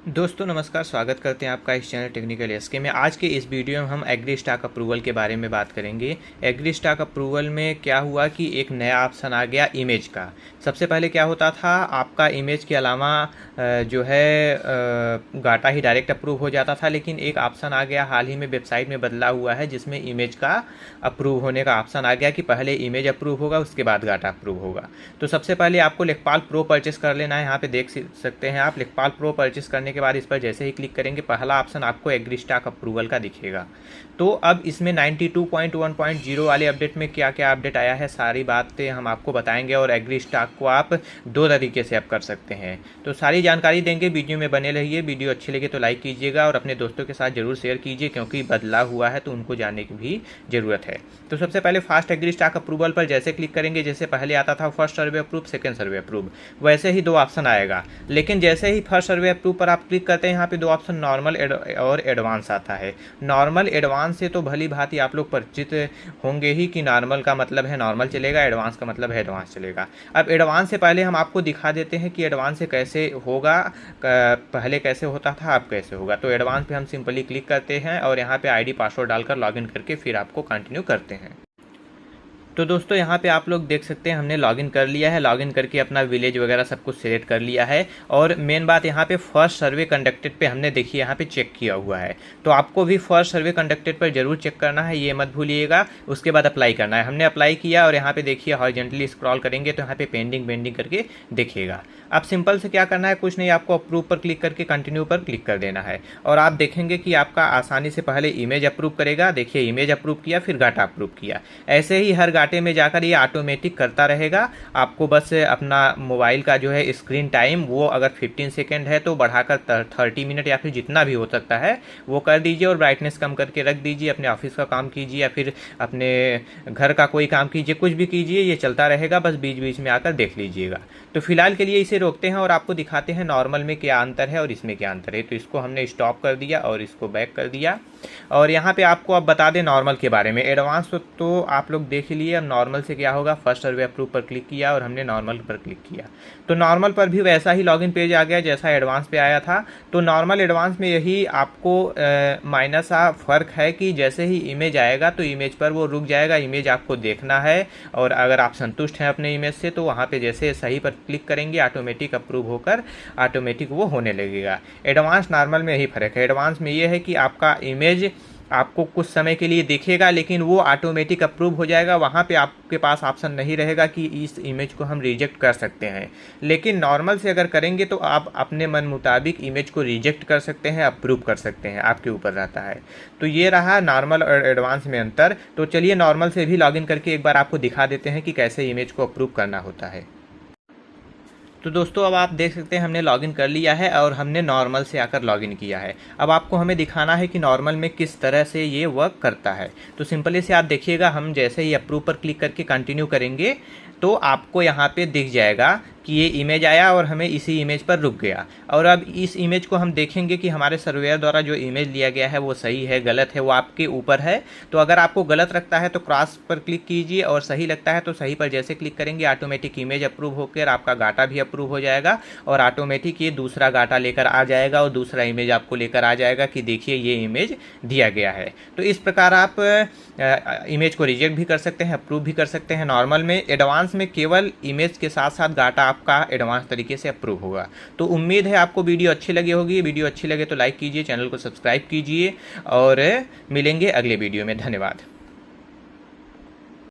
दोस्तों नमस्कार, स्वागत करते हैं आपका इस चैनल टेक्निकल एसके में। आज के इस वीडियो में हम एग्री स्टॉक अप्रूवल के बारे में बात करेंगे। एग्री स्टॉक अप्रूवल में क्या हुआ कि एक नया ऑप्शन आ गया इमेज का। सबसे पहले क्या होता था, आपका इमेज के अलावा जो है डाटा ही डायरेक्ट अप्रूव हो जाता था, लेकिन एक ऑप्शन आ गया हाल ही में वेबसाइट में बदला हुआ है जिसमें इमेज का अप्रूव होने का ऑप्शन आ गया कि पहले इमेज अप्रूव होगा उसके बाद डाटा अप्रूव होगा। तो सबसे पहले आपको लेखपाल प्रो परचेस कर लेना है। यहाँ पे देख सकते हैं आप, लेखपाल प्रो परचेस करने के बाद इस पर जैसे ही क्लिक करेंगे पहला ऑप्शन आपको एग्री स्टॉक अप्रूवल का दिखेगा। तो अब इसमें 92.1.0 वाले अपडेट में क्या क्या अपडेट आया है सारी बातें हम आपको बताएंगे, और एग्री स्टॉक को आप दो तरीके से आप कर सकते हैं। तो सारी जानकारी देंगे, वीडियो में बने रहिए। वीडियो अच्छी लगे तो लाइक कीजिएगा और अपने दोस्तों के साथ जरूर शेयर कीजिए, क्योंकि बदलाव हुआ है तो उनको जानने की भी ज़रूरत है। तो सबसे पहले फास्ट एग्री स्टॉक अप्रूवल पर जैसे क्लिक करेंगे, जैसे पहले आता था फर्स्ट सर्वे अप्रूव, सेकंड सर्वे अप्रूव, वैसे ही दो ऑप्शन आएगा। लेकिन जैसे ही फर्स्ट सर्वे अप्रूव पर आप क्लिक करते हैं, यहाँ पे दो ऑप्शन नॉर्मल और एडवांस आता है। नॉर्मल एडवांस से तो भली भांति आप लोग परिचित होंगे ही कि नॉर्मल का मतलब है नॉर्मल चलेगा, एडवांस का मतलब है एडवांस चलेगा। अब एडवांस से पहले हम आपको दिखा देते हैं कि एडवांस से कैसे होगा, पहले कैसे होता था अब कैसे होगा। तो एडवांस पे हम सिंपली क्लिक करते हैं और यहाँ पे आईडी पासवर्ड डालकर लॉगिन करके फिर आपको कंटिन्यू करते हैं। तो दोस्तों यहाँ पे आप लोग देख सकते हैं हमने लॉगिन कर लिया है। लॉगिन करके अपना विलेज वगैरह सब कुछ सेलेक्ट कर लिया है। और मेन बात यहाँ पे फर्स्ट सर्वे कंडक्टेड पे हमने देखिए यहाँ पे चेक किया हुआ है। तो आपको भी फर्स्ट सर्वे कंडक्टेड पर जरूर चेक करना है, ये मत भूलिएगा। उसके बाद अप्लाई करना है। हमने अप्लाई किया और यहाँ पे देखिए हॉरिजॉन्टली स्क्रॉल करेंगे तो यहाँ पे पेंडिंग करके देखिएगा। अब सिंपल से क्या करना है, कुछ नहीं, आपको अप्रूव पर क्लिक करके कंटिन्यू पर क्लिक कर देना है। और आप देखेंगे कि आपका आसानी से पहले इमेज अप्रूव करेगा। देखिए इमेज अप्रूव किया, फिर डाटा अप्रूव किया। ऐसे ही हर डाटे में जाकर ये ऑटोमेटिक करता रहेगा। आपको बस अपना मोबाइल का जो है स्क्रीन टाइम वो अगर 15 सेकेंड है तो बढ़ाकर 30 मिनट या फिर जितना भी हो सकता है वो कर दीजिए, और ब्राइटनेस कम करके रख दीजिए। अपने ऑफिस का काम कीजिए या फिर अपने घर का कोई काम कीजिए, कुछ भी कीजिए, ये चलता रहेगा। बस बीच बीच में आकर देख लीजिएगा। तो फिलहाल के लिए इसे रोकते हैं और आपको दिखाते हैं नॉर्मल में क्या अंतर है और इसमें क्या अंतर है। तो इसको हमने स्टॉप कर दिया और इसको बैक कर दिया। और यहाँ पे आपको अब बता दें नॉर्मल के बारे में। एडवांस तो आप लोग देख लिए। अब नॉर्मल से क्या होगा, फर्स्ट सर्वे अप्रूव पर क्लिक किया और हमने नॉर्मल पर क्लिक किया तो नॉर्मल पर भी वैसा ही लॉगिन पेज आ गया जैसा एडवांस पे आया था। तो नॉर्मल एडवांस में यही आपको माइनस सा फ़र्क है कि जैसे ही इमेज आएगा तो इमेज पर वो रुक जाएगा। इमेज आपको देखना है, और अगर आप संतुष्ट हैं अपने इमेज से तो वहाँ पे जैसे सही पर क्लिक करेंगे ऑटोमेटिक अप्रूव होकर ऑटोमेटिक वो होने लगेगा। एडवांस नॉर्मल में यही फ़र्क है। एडवांस में ये है कि आपका इमेज आपको कुछ समय के लिए दिखेगा, लेकिन वो ऑटोमेटिक अप्रूव हो जाएगा। वहाँ पे आपके पास ऑप्शन नहीं रहेगा कि इस इमेज को हम रिजेक्ट कर सकते हैं। लेकिन नॉर्मल से अगर करेंगे तो आप अपने मन मुताबिक इमेज को रिजेक्ट कर सकते हैं, अप्रूव कर सकते हैं, आपके ऊपर रहता है। तो ये रहा नॉर्मल और एडवांस में अंतर। तो चलिए नॉर्मल से भी लॉगिन करके एक बार आपको दिखा देते हैं कि कैसे इमेज को अप्रूव करना होता है। तो दोस्तों अब आप देख सकते हैं हमने लॉगिन कर लिया है और हमने नॉर्मल से आकर लॉगिन किया है। अब आपको हमें दिखाना है कि नॉर्मल में किस तरह से ये वर्क करता है। तो सिंपली से आप देखिएगा, हम जैसे ही अप्रूव पर क्लिक करके कंटिन्यू करेंगे तो आपको यहाँ पे दिख जाएगा कि ये इमेज आया और हमें इसी इमेज पर रुक गया। और अब इस इमेज को हम देखेंगे कि हमारे सर्वेयर द्वारा जो इमेज लिया गया है वो सही है गलत है, वो आपके ऊपर है। तो अगर आपको गलत लगता है तो क्रॉस पर क्लिक कीजिए, और सही लगता है तो सही पर जैसे क्लिक करेंगे ऑटोमेटिक इमेज अप्रूव होकर आपका डाटा भी अप्रूव हो जाएगा, और ऑटोमेटिक ये दूसरा डाटा लेकर आ जाएगा और दूसरा इमेज आपको लेकर आ जाएगा कि देखिए ये इमेज दिया गया है। तो इस प्रकार आप इमेज को रिजेक्ट भी कर सकते हैं, अप्रूव भी कर सकते हैं नॉर्मल में। एडवांस में केवल इमेज के साथ साथ डाटा आपका एडवांस तरीके से अप्रूव होगा। तो उम्मीद है आपको वीडियो अच्छी लगी होगी। वीडियो अच्छी लगे तो लाइक कीजिए, चैनल को सब्सक्राइब कीजिए, और मिलेंगे अगले वीडियो में। धन्यवाद।